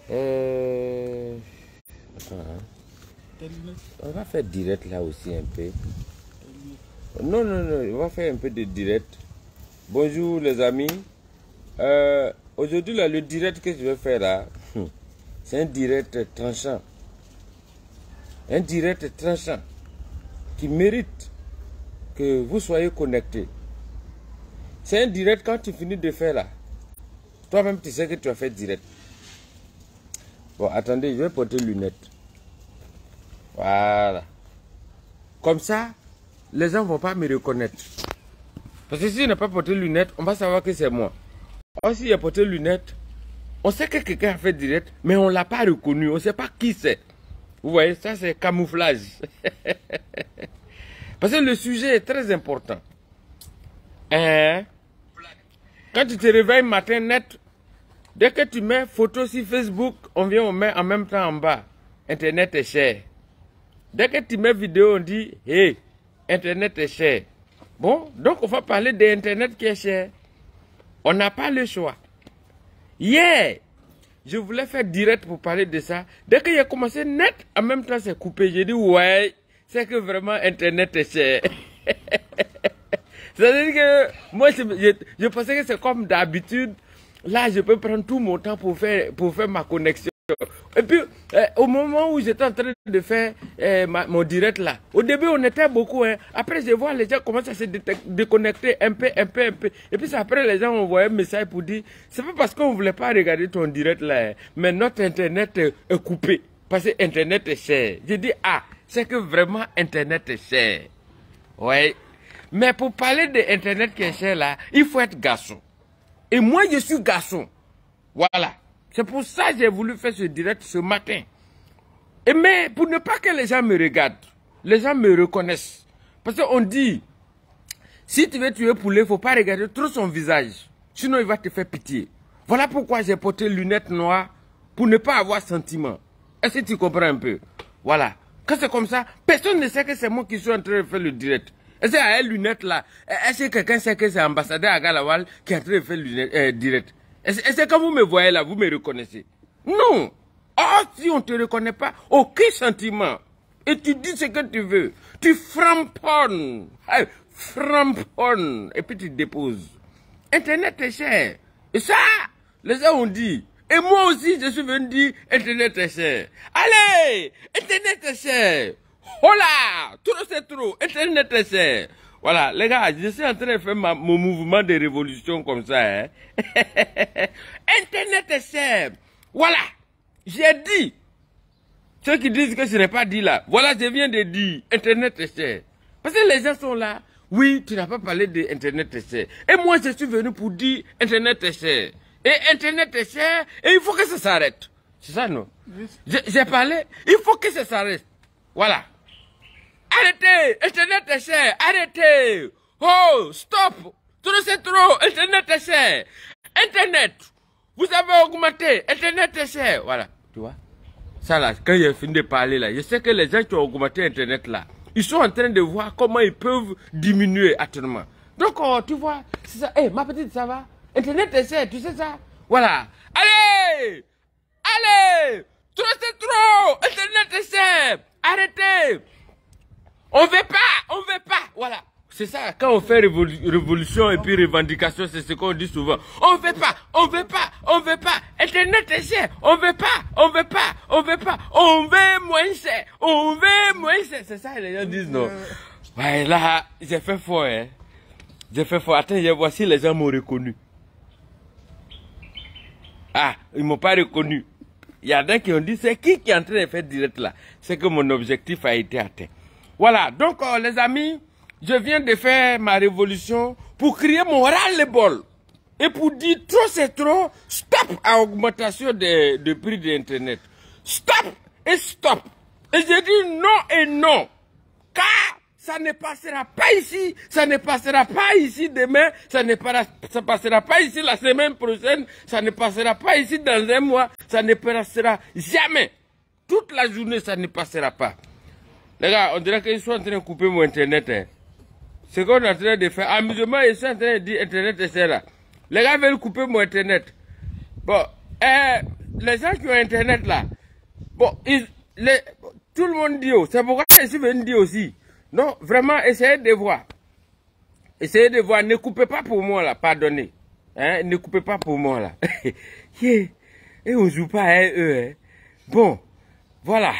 Attends, hein. On va faire direct là aussi un peu. Non, non, non, on va faire un peu de direct. Bonjour les amis. Aujourd'hui, là, le direct que je vais faire là, c'est un direct tranchant. Un direct tranchant qui mérite que vous soyez connectés. C'est un direct quand tu finis de faire là. Toi-même, tu sais que tu as fait direct. Bon, attendez, je vais porter lunettes. Voilà. Comme ça, les gens ne vont pas me reconnaître. Parce que si je n'ai pas porté lunettes, on va savoir que c'est moi. Or, si j'ai porté lunettes, on sait que quelqu'un a fait direct, mais on ne l'a pas reconnu. On ne sait pas qui c'est. Vous voyez, ça c'est camouflage. Parce que le sujet est très important. Quand tu te réveilles matin net, dès que tu mets photo sur Facebook, on vient, on met en même temps en bas. Internet est cher. Dès que tu mets vidéo, on dit, hey, Internet est cher. Bon, donc on va parler d'Internet qui est cher. On n'a pas le choix. Hier, je voulais faire direct pour parler de ça. Dès que j'ai commencé net, en même temps c'est coupé. J'ai dit, ouais, c'est que vraiment Internet est cher. C'est-à-dire que moi, je pensais que c'est comme d'habitude. Là, je peux prendre tout mon temps pour faire ma connexion. Et puis, au moment où j'étais en train de faire mon direct là, au début, on était beaucoup. Hein. Après, je vois les gens commencent à se déconnecter un peu. Et puis, après, les gens envoyaient un message pour dire, c'est pas parce qu'on ne voulait pas regarder ton direct là, hein, mais notre Internet est coupé. Parce que Internet est cher. J'ai dit, ah, c'est que vraiment Internet est cher. Ouais. Mais pour parler de Internet qui est cher là, il faut être garçon. Et moi, je suis garçon. Voilà. C'est pour ça que j'ai voulu faire ce direct ce matin. Mais pour ne pas que les gens me regardent, les gens me reconnaissent. Parce qu'on dit, si tu veux tuer poulet, il ne faut pas regarder trop son visage. Sinon, il va te faire pitié. Voilà pourquoi j'ai porté lunettes noires pour ne pas avoir sentiment. Est-ce que tu comprends un peu? Voilà. Quand c'est comme ça, personne ne sait que c'est moi qui suis en train de faire le direct. Est-ce qu'à une lunette là, est-ce que quelqu'un sait que c'est l'ambassadeur à Galawal qui est en train de faire le direct? Est-ce que quand vous me voyez là, vous me reconnaissez? Non. Oh, si on ne te reconnaît pas, aucun sentiment. Et tu dis ce que tu veux. Tu framponnes. Framponnes. Et puis tu déposes. Internet est cher. Et ça, les gens ont dit. Et moi aussi, je suis venu dire, Internet est cher. Allez, Internet est cher. Oh là, trop c'est trop, Internet est cher. Voilà, les gars, je suis en train de faire mon mouvement de révolution comme ça. Hein. Internet est cher. Voilà, j'ai dit. Ceux qui disent que ce n'est pas dit là, voilà, je viens de dire, Internet est cher. Parce que les gens sont là, oui, tu n'as pas parlé de Internet est cher. Et moi, je suis venu pour dire, Internet est cher. Et Internet est cher, et il faut que ça s'arrête. C'est ça, non? J'ai parlé, il faut que ça s'arrête. Voilà. Arrêtez, Internet est cher, arrêtez. Oh, stop. Trop c'est trop, Internet est cher. Internet, vous avez augmenté, Internet est cher. Voilà, tu vois. Ça là, quand j'ai fini de parler là, je sais que les gens qui ont augmenté Internet là, ils sont en train de voir comment ils peuvent diminuer actuellement. Donc, oh, tu vois, c'est ça. Hey, ma petite, ça va? Internet est cher, tu sais ça? Voilà. Allez! Allez! Trop c'est trop! Internet est cher! Arrêtez! On veut pas! Voilà. C'est ça, quand on fait révolution et puis revendication, c'est ce qu'on dit souvent. On veut pas! Internet est cher! On veut pas! On veut moins cher! C'est ça, les gens disent non. Ouais, là, j'ai fait fort, hein. J'ai fait fort. Attends, voici les gens m'ont reconnu. Ah, ils m'ont pas reconnu. Il y en a qui ont dit, c'est qui est en train de faire direct là? C'est que mon objectif a été atteint. Voilà, donc les amis, je viens de faire ma révolution pour crier mon ras-le-bol. Et pour dire trop c'est trop, stop à l'augmentation de prix de Internet. Stop et stop. Et je dis non et non. Car ça ne passera pas ici, ça ne passera pas ici demain, ça passera pas ici la semaine prochaine, ça ne passera pas ici dans un mois, ça ne passera jamais. Toute la journée, ça ne passera pas. Les gars, on dirait qu'ils sont en train de couper mon Internet. Hein. Ce qu'on est en train de faire, amusement, ils sont en train de dire Internet est là. Les gars veulent couper mon Internet. Bon, les gens qui ont Internet là, bon, tout le monde dit, c'est pourquoi je suis venu dire aussi. Non, vraiment, essayez de voir. Essayez de voir, ne coupez pas pour moi là, pardonnez. Hein, ne coupez pas pour moi là. Et on joue pas à eux. Hein. Bon, voilà.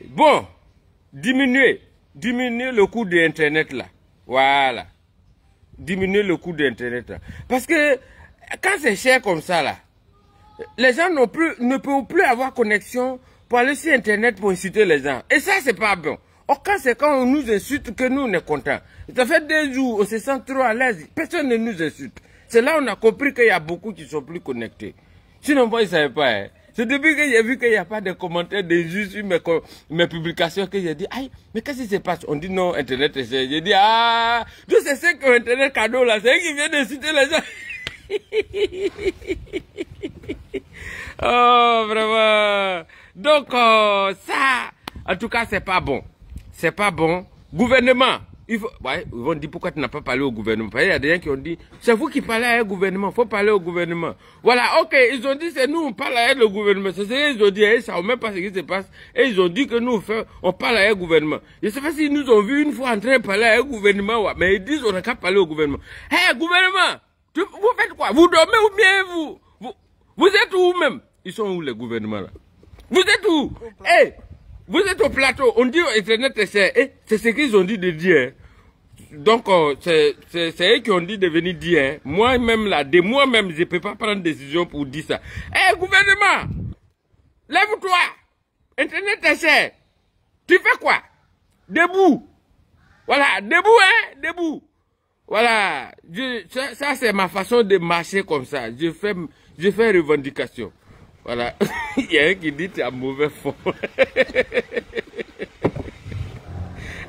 Bon, diminuez le coût de Internet là. Voilà. Diminuer le coût d'Internet là. Parce que quand c'est cher comme ça là, les gens ne peuvent plus avoir connexion pour aller sur Internet pour inciter les gens. Et ça, c'est pas bon. Or, c'est quand on nous insulte que nous, on est contents. Ça fait 2 jours, on se sent trop à l'aise. Personne ne nous insulte. C'est là on a compris qu'il y a beaucoup qui sont plus connectés. Sinon, moi, ils ne savaient pas. Hein. C'est depuis que j'ai vu qu'il n'y a pas de commentaires d'injures sur mes publications que j'ai dit, aïe, mais qu'est-ce qui se passe? On dit non, Internet, c'est. J'ai dit, ah, tous c'est ceux qui ont Internet cadeau là, c'est eux qui viennent d'insulter les gens. Oh, vraiment. Donc, ça, en tout cas, c'est pas bon. C'est pas bon. Gouvernement, ils vont dire pourquoi tu n'as pas parlé au gouvernement. Il y a des gens qui ont dit, c'est vous qui parlez à un gouvernement, il faut parler au gouvernement. Voilà, ok, ils ont dit, c'est nous, on parle à le gouvernement. C'est ce qu'ils ont dit, ils ne savent même pas ce qui se passe. Et ils ont dit que nous, on parle à un gouvernement. Je ne sais pas s'ils nous ont vu une fois en train de parler à un gouvernement, ouais, mais ils disent, on n'a qu'à parler au gouvernement. Hé, gouvernement, vous faites quoi? Vous dormez ou bien vous êtes où même? Ils sont où les gouvernements là? Vous êtes où? Hey, vous êtes au plateau, on dit Internet c'est ce qu'ils ont dit de dire. Donc, c'est eux qui ont dit de venir dire. Hein. Moi-même là, de moi-même, je ne peux pas prendre décision pour dire ça. Hé, gouvernement, lève-toi. Internet c'est. Tu fais quoi? Debout. Voilà, debout, hein, debout. Voilà, ça c'est ma façon de marcher comme ça. Je fais revendication. Voilà, il y a un qui dit tu as mauvais fond.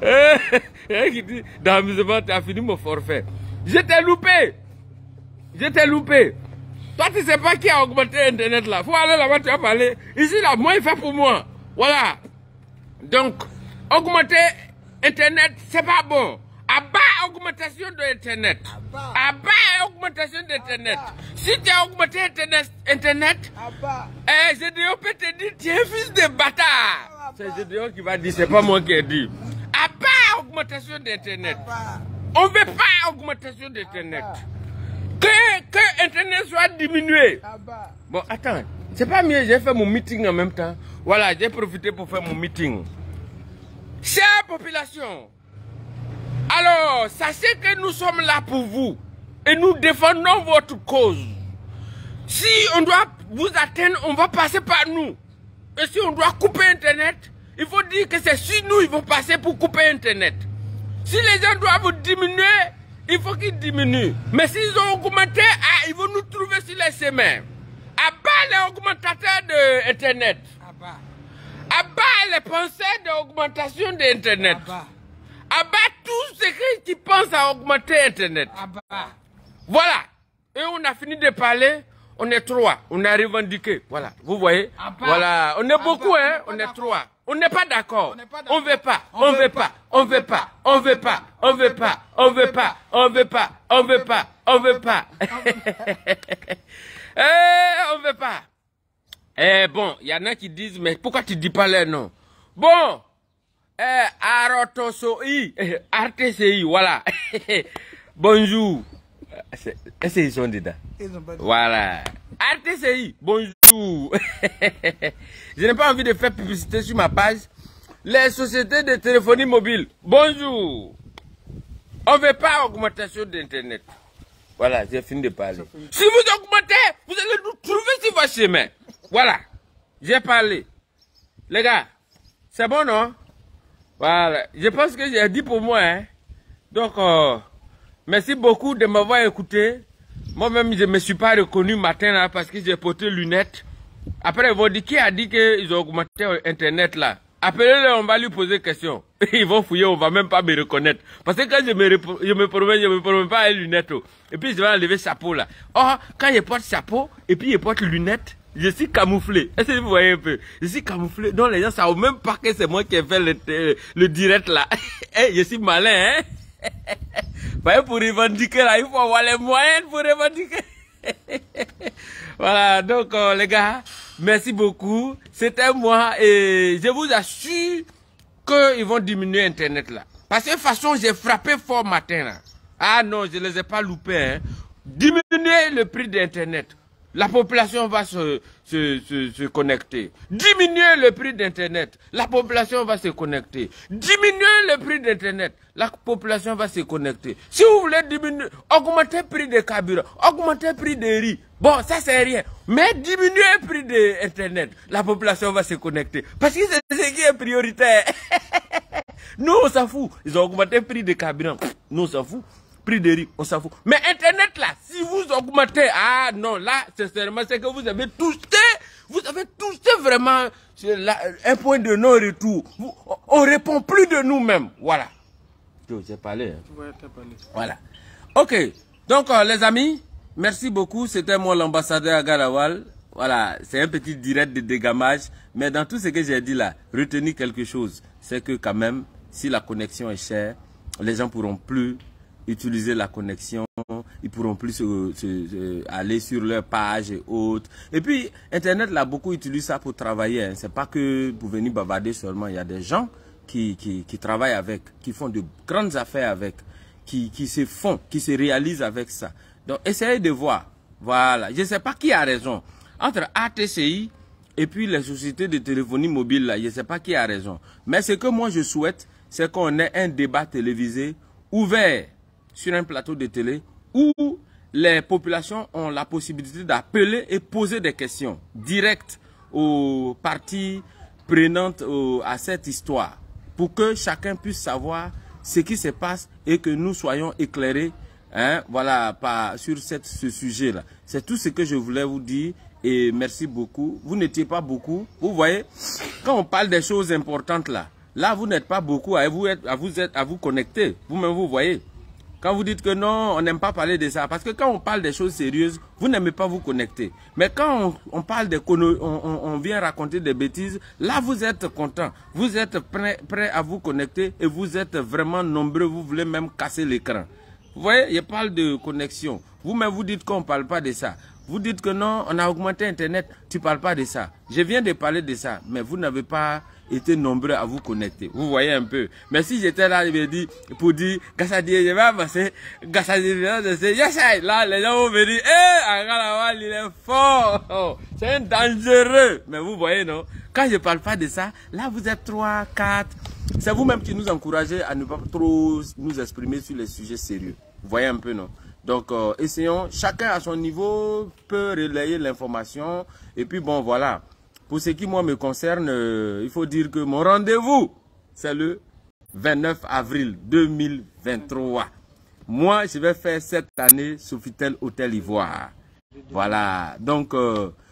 Il y a un qui dit dans l'amusement tu as fini mon forfait. Je t'ai loupé. Je t'ai loupé. Toi tu sais pas qui a augmenté Internet là. Faut aller là-bas, tu vas parler. Ici là, moi il fait pour moi. Voilà. Donc, augmenter Internet, c'est pas bon. À bas augmentation de Internet. À bas augmentation d'Internet. Si tu as augmenté Internet, Gédéon peut te dire, tu es un fils de bâtard. C'est Gédéon qui va dire, c'est pas moi qui ai dit. À bas augmentation d'Internet. On ne veut pas augmentation d'Internet. Que Internet soit diminué. Bon, attends, c'est pas mieux, j'ai fait mon meeting en même temps. Voilà, j'ai profité pour faire mon meeting. Chère population, alors, sachez que nous sommes là pour vous et nous défendons votre cause. Si on doit vous atteindre, on va passer par nous. Et si on doit couper Internet, il faut dire que c'est sur nous, ils vont passer pour couper Internet. Si les gens doivent diminuer, il faut qu'ils diminuent. Mais s'ils ont augmenté, ils vont nous trouver sur les chemins. À bas les augmentateurs d'Internet. À bas les penseurs d'augmentation d'Internet. À bas tous ceux qui pensent à augmenter Internet. Voilà. Et on a fini de parler. On est 3. On a revendiqué. Voilà. Vous voyez? Voilà. On est beaucoup, hein? On est 3. On n'est pas d'accord. On veut pas. On veut pas. On veut pas. On veut pas. On veut pas. On veut pas. On veut pas. On veut pas. On veut pas. On veut pas. Bon, il y en a qui disent, mais pourquoi tu dis pas les noms? Bon. RTCI, voilà. Bonjour. Est-ce qu'ils sont dedans? Voilà. RTCI, bonjour. Je n'ai pas envie de faire publicité sur ma page. Les sociétés de téléphonie mobile, bonjour. On ne veut pas augmentation d'Internet. Voilà, j'ai fini de parler. Si vous augmentez, vous allez nous trouver sur votre chemin. Voilà, j'ai parlé. Les gars, c'est bon, non? Voilà, je pense que j'ai dit pour moi. Hein. Donc, merci beaucoup de m'avoir écouté. Moi-même, je ne me suis pas reconnu matin là parce que j'ai porté lunettes. Après, ils vont dire qui a dit qu'ils ont augmenté Internet là. Appelez-le, on va lui poser question. Ils vont fouiller, on va même pas me reconnaître. Parce que quand je me promène pas les lunettes. Et puis je vais enlever chapeau là. Or, quand je porte chapeau et puis je porte lunettes, je suis camouflé. Est-ce que vous voyez un peu? Je suis camouflé. Donc les gens ne savent même pas que c'est moi qui ai fait le direct là. Je suis malin, hein? Voyez, pour revendiquer là, il faut avoir les moyens pour revendiquer. Voilà, donc les gars, merci beaucoup. C'était moi et je vous assure qu'ils vont diminuer Internet là. Parce que de toute façon, j'ai frappé fort matin là. Ah non, je ne les ai pas loupés. Hein. Diminuer le prix d'Internet. La population va se connecter. Diminuer le prix d'Internet. La population va se connecter. Diminuer le prix d'Internet. La population va se connecter. Si vous voulez diminuer, augmenter le prix des carburants, augmenter le prix des riz. Bon, ça c'est rien. Mais diminuer le prix d'Internet. La population va se connecter. Parce que c'est ce qui est prioritaire. Nous, on s'en fout. Ils ont augmenté le prix des carburants. Nous, on s'en fout. Prix de riz, on s'en fout. Mais Internet là, si vous augmentez, ah non, là, sincèrement, c'est que vous avez touché vraiment un point de non-retour. On répond plus de nous-mêmes. Voilà. J'ai parlé. Hein. Ouais, t'as parlé. Voilà. Ok. Donc, les amis, merci beaucoup. C'était moi l'ambassadeur Agalawal. Voilà, c'est un petit direct de dégamage. Mais dans tout ce que j'ai dit là, retenez quelque chose. C'est que quand même, si la connexion est chère, les gens pourront plus utiliser la connexion, ils pourront plus aller sur leur page et autres. Et puis, Internet, là, beaucoup utilisent ça pour travailler. Hein. C'est pas que pour venir bavarder seulement. Il y a des gens qui travaillent avec, qui font de grandes affaires avec, qui se réalisent avec ça. Donc, essayez de voir. Voilà. Je ne sais pas qui a raison. Entre ATCI et puis les sociétés de téléphonie mobile, là, je ne sais pas qui a raison. Mais ce que moi, je souhaite, c'est qu'on ait un débat télévisé ouvert sur un plateau de télé où les populations ont la possibilité d'appeler et poser des questions directes aux parties prenantes à cette histoire pour que chacun puisse savoir ce qui se passe et que nous soyons éclairés hein, voilà, sur ce sujet-là. C'est tout ce que je voulais vous dire et merci beaucoup. Vous n'étiez pas beaucoup. Vous voyez, quand on parle des choses importantes là vous n'êtes pas beaucoup à vous connecter. Vous-même, vous voyez. Quand vous dites que non, on n'aime pas parler de ça. Parce que quand on parle des choses sérieuses, vous n'aimez pas vous connecter. Mais quand on parle on vient raconter des bêtises, là vous êtes content. Vous êtes prêt à vous connecter et vous êtes vraiment nombreux. Vous voulez même casser l'écran. Vous voyez, je parle de connexion. Vous-même vous dites qu'on ne parle pas de ça. Vous dites que non, on a augmenté Internet, tu ne parles pas de ça. Je viens de parler de ça, mais vous n'avez pas été nombreux à vous connecter. Vous voyez un peu. Mais si j'étais là, je me dis, pour dire, Gassadi, je vais avancer, Gassadi, là, les gens vont me dire, Agalawal, il est fort. C'est un dangereux. Mais vous voyez, non? Quand je ne parle pas de ça, là, vous êtes 3, 4. C'est vous-même qui nous encouragez à ne pas trop nous exprimer sur les sujets sérieux. Vous voyez un peu, non? Donc, essayons, chacun à son niveau peut relayer l'information. Et puis, bon, voilà. Pour ce qui, moi, me concerne, il faut dire que mon rendez-vous, c'est le 29 avril 2023. Moi, je vais faire cette année Sofitel Hôtel Ivoire. Voilà. Donc,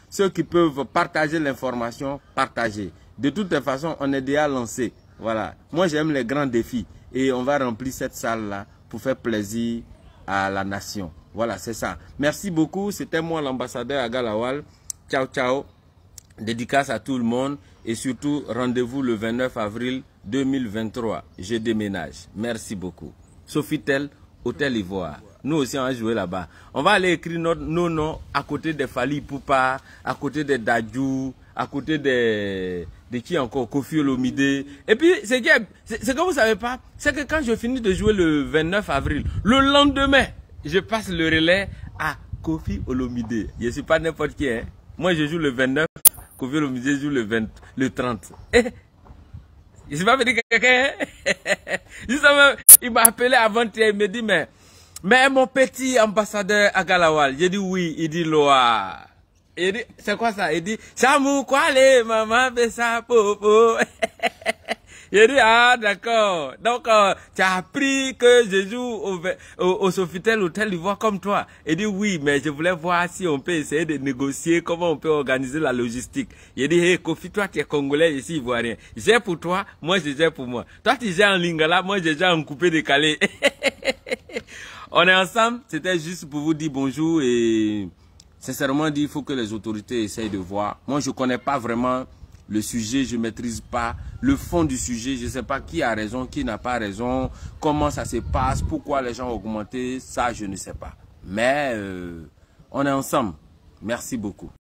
ceux qui peuvent partager l'information, partagez. De toute façon, on est déjà lancé. Voilà. Moi, j'aime les grands défis. Et on va remplir cette salle-là pour faire plaisir à la nation. Voilà, c'est ça. Merci beaucoup. C'était moi, l'ambassadeur Agalawal. Ciao, ciao. Dédicace à tout le monde. Et surtout, rendez-vous le 29 avril 2023. Je déménage. Merci beaucoup. Sofitel, Hôtel Ivoire. Nous aussi, on va jouer là-bas. On va aller écrire nos noms à côté des Fali Poupa, à côté des Dadju, à côté de qui encore, Kofi Olomide. Et puis, ce que vous savez pas, c'est que quand je finis de jouer le 29 avril, le lendemain, je passe le relais à Kofi Olomide. Je ne suis pas n'importe qui, hein. Moi, je joue le 29, Kofi Olomide joue le 30. Je ne sais pas dire quelqu'un, hein. Justement, il m'a appelé avant-hier, il me dit, mais mon petit ambassadeur Agalawal, j'ai dit oui, il dit Loa. Il dit, c'est quoi ça? Il dit, Chamou Kwale, maman, besa, popo. Il dit, ah, d'accord. Donc, tu as appris que je joue au Sofitel Hôtel Ivoire comme toi. Il dit, oui, mais je voulais voir si on peut essayer de négocier, comment on peut organiser la logistique. Il dit, hey, Kofi, toi, tu es Congolais, ici, Ivoirien. J'ai pour toi, moi, je gère pour moi. Toi, tu gères en lingala, moi, je gère en coupé décalé. On est ensemble. C'était juste pour vous dire bonjour et sincèrement dit, il faut que les autorités essayent de voir. Moi, je ne connais pas vraiment le sujet, je ne maîtrise pas le fond du sujet. Je ne sais pas qui a raison, qui n'a pas raison, comment ça se passe, pourquoi les gens ont augmenté. Ça, je ne sais pas. Mais on est ensemble. Merci beaucoup.